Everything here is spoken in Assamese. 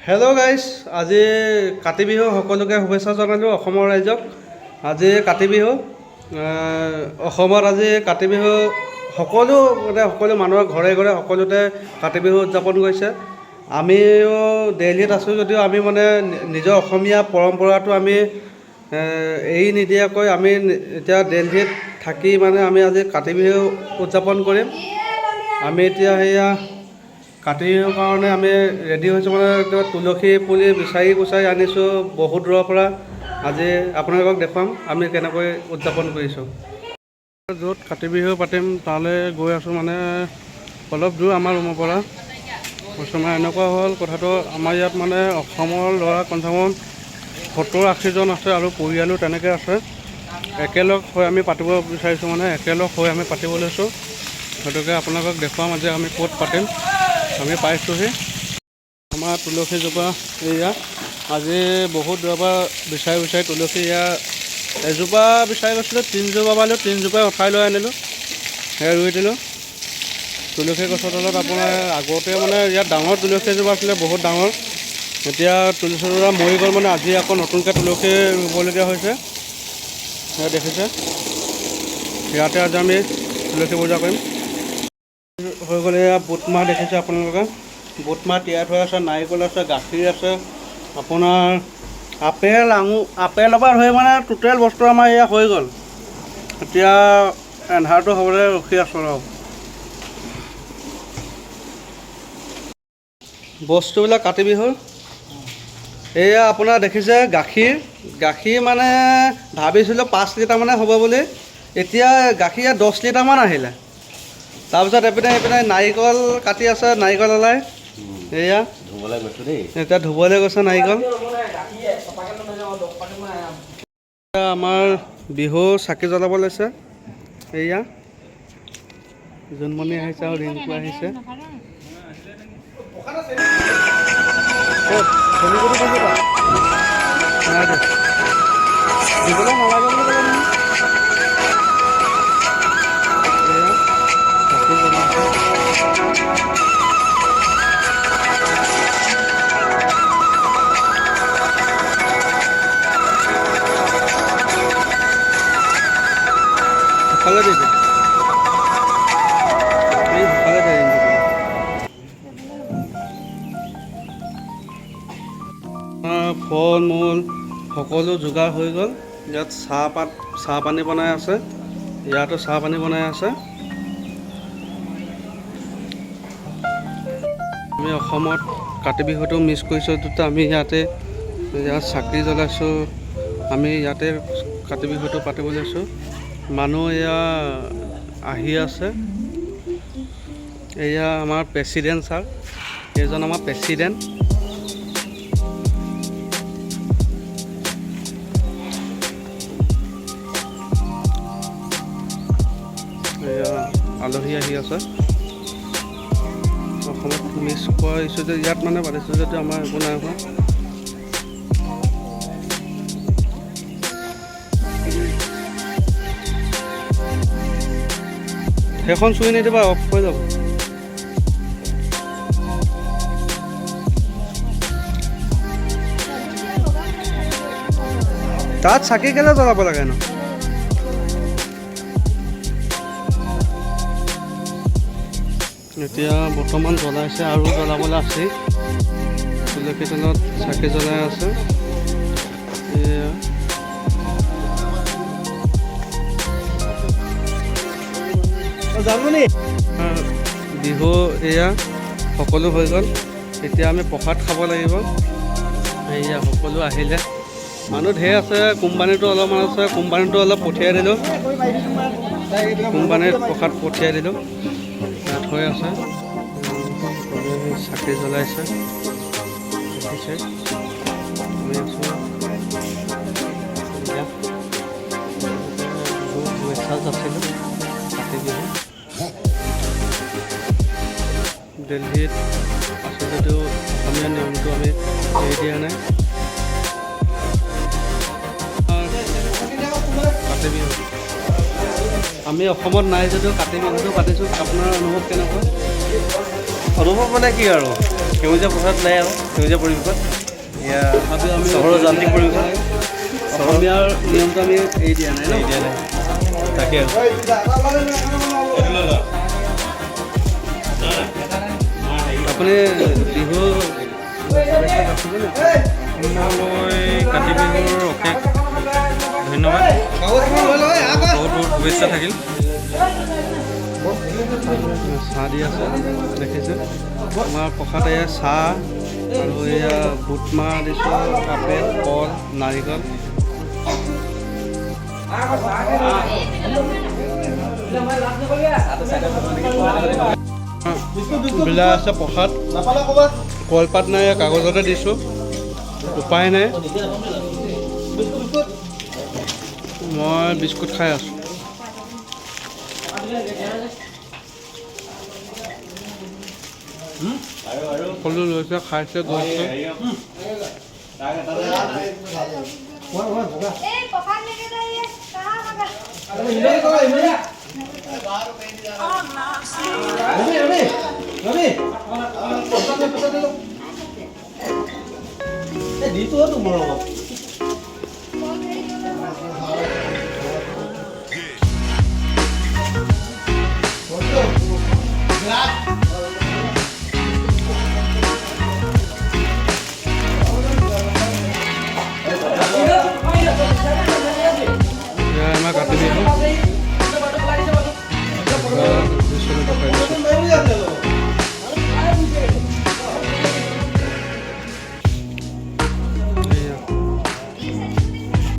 হেল্ল' গাইজ, আজি কাতি বিহু সকলোকে শুভেচ্ছা জনালোঁ অসমৰ ৰাইজক। আজি কাতি বিহু, অসমত আজি কাতি বিহু সকলো মানুহৰ ঘৰে ঘৰে সকলোতে কাতি বিহু উদযাপন কৰিছে। আমিও দিল্লীত আছোঁ যদিও আমি নিজৰ অসমীয়া পৰম্পৰাটো আমি এৰি নিদিয়াকৈ আমি এতিয়া দিল্লীত থাকি আমি আজি কাতি বিহু উদযাপন কৰিম। আমি এতিয়া সেয়া কাতি বিহুৰ কাৰণে আমি ৰেডি হৈছোঁ, তুলসী পুলি বিচাৰি কুচাৰি আনিছোঁ বহুত দূৰৰ পৰা। আজি আপোনালোকক দেখুৱাম আমি কেনেকৈ উদযাপন কৰিছোঁ। য'ত কাতি বিহু পাতিম তালৈ গৈ আছোঁ, অলপ দূৰ আমাৰ ৰুমৰ পৰা। এনেকুৱা হ'ল কথাটো, আমাৰ ইয়াত অসমৰ ল'ৰা কমচে 70-80জন আছে আৰু পৰিয়ালো তেনেকৈ আছে। একেলগ হৈ আমি পাতিব বিচাৰিছোঁ, একেলগ হৈ আমি পাতিব লৈছোঁ। গতিকে আপোনালোকক দেখুৱাম আজি আমি ক'ত পাতিম। আমি পাইছোঁহি আমাৰ তুলসীজোপা। এয়া আজি বহুত দূৰৰ পৰা বিচাৰি তুলসী এজোপা বিচাৰি গৈছিলোঁ, 3জোপা পালোঁ, 3জোপাই উঠাই লৈ আনিলোঁ, সেয়া ৰুই দিলোঁ। তুলসী গছৰ তলত আপোনাৰ আগতে ইয়াত ডাঙৰ তুলসী এজোপা আছিলে, বহুত ডাঙৰ। এতিয়া তুলসীজোপা মৰি গ'ল, আজি আকৌ নতুনকৈ তুলসী ৰুবলগীয়া হৈছে। সেয়া দেখিছে, ইয়াতে আজি আমি তুলসী পূজা কৰিম। হৈ গ'লে এয়া বুটমাহ দেখিছে আপোনালোকে, বুটমাহ তিয়াই থোৱা আছে, নাৰিকল আছে, গাখীৰ আছে, আপোনাৰ আপেলৰ পৰা ধৰি টোটেল বস্তু আমাৰ এয়া হৈ গ'ল। এতিয়া এন্ধাৰটো হ'বলৈ ৰখি আছোঁ আৰু। বস্তুবিলাক কাতি বিহুৰ এয়া আপোনাৰ দেখিছে, গাখীৰ ভাবিছিলোঁ 5 লিটাৰমানে হ'ব বুলি, এতিয়া গাখীৰ 10 লিটাৰমান আহিলে। তাৰপিছত এইপিনে নাৰিকল কাটি আছে, নাৰিকল ওলাই এয়া এতিয়া ধুবলৈ গৈছে নাৰিকল। আমাৰ বিহু চাকি জ্বলাব লৈছে। এয়া জোনমণি আহিছে আৰু ৰিংকু আহিছে। দিবলৈ নালাগে বুলি ক'লে নহয়। ফল মূল সকলো যোগাৰ হৈ গ'ল। ইয়াত চাহ পানী বনাই আছে, ইয়াতো চাহ পানী বনাই আছে। আমি অসমত কাতি বিহুটো মিছ কৰিছোঁ, আমি ইয়াত চাকি জ্বলাইছোঁ, আমি ইয়াতে কাতি বিহুটো পাতিব লৈছোঁ। মানুহ এয়া আহি আছে। এয়া আমাৰ প্ৰেচিডেণ্ট ছাৰ, এইজন আমাৰ প্ৰেচিডেণ্ট। এয়া আলহী আহি আছে। অসমত মিছ কৰিছোঁ যে ইয়াত পাতিছোঁ যদিও আমাৰ একো নাই হোৱা। সেইখন চুই নিদিবা, অফ হৈ যাব। তাত চাকি কেলে জ্বলাব লাগে ন? এতিয়া বৰ্তমান জ্বলাইছে আৰু জ্বলাবলৈ আছেই। তুলসী তলত চাকি জ্বলাই আছে। বিহু এয়া সকলো হৈ গ'ল। এতিয়া আমি প্ৰসাদ খাব লাগিব। এয়া সকলো আহিলে, মানুহ ঢেৰ আছে। কোম্পানীটো অলপমান আছে, কোম্পানীটো অলপ পঠিয়াই দিলোঁ, কোম্পানীত প্ৰসাদ পঠিয়াই দিলোঁ। ইয়াত হৈ আছে, চাকি জ্বলাইছে, দেখিছে। আমি আছোঁ শুভেচ্ছা যাচিলোঁ কাতি বিহু। দিল্লীত আছোঁ যদিও অসমীয়া নিয়মটো আমি এৰি দিয়া নাই। কাতি বিহু আমি অসমত নাই যদিও কাতি বিহুটো পাতিছোঁ। আপোনাৰ অনুভৱ কেনেকুৱা? অনুভৱ কি আৰু সেউজীয়া পথাৰত নাই আৰু সেউজীয়া পৰিৱেশত এয়া তথাপিও আমি চহৰৰ যান্ত্ৰিক পৰিৱেশত অসমীয়াৰ নিয়মটো আমি এৰি দিয়া নাই ন দিয়া নাই তাকে আৰু আপুনি বিহু শুভেচ্ছা যাচিবনে? মই কাতি বিহুৰ অশেষ ধন্যবাদ বহুত বহুত শুভেচ্ছা থাকিল চাহ দি আছে দেখিছে আমাৰ প্ৰসাদ এয়া চাহ আৰু এয়া বুট মাহ দিছোঁ আপেল কল নাৰিকল বিলাহ আছে প্ৰসাদ কলপাত নাই কাগজতে দিছোঁ উপায় নাই মই বিস্কুট খাই আছোঁ সকলো লৈছে খাইছে গৈছে দিছো তোমাৰ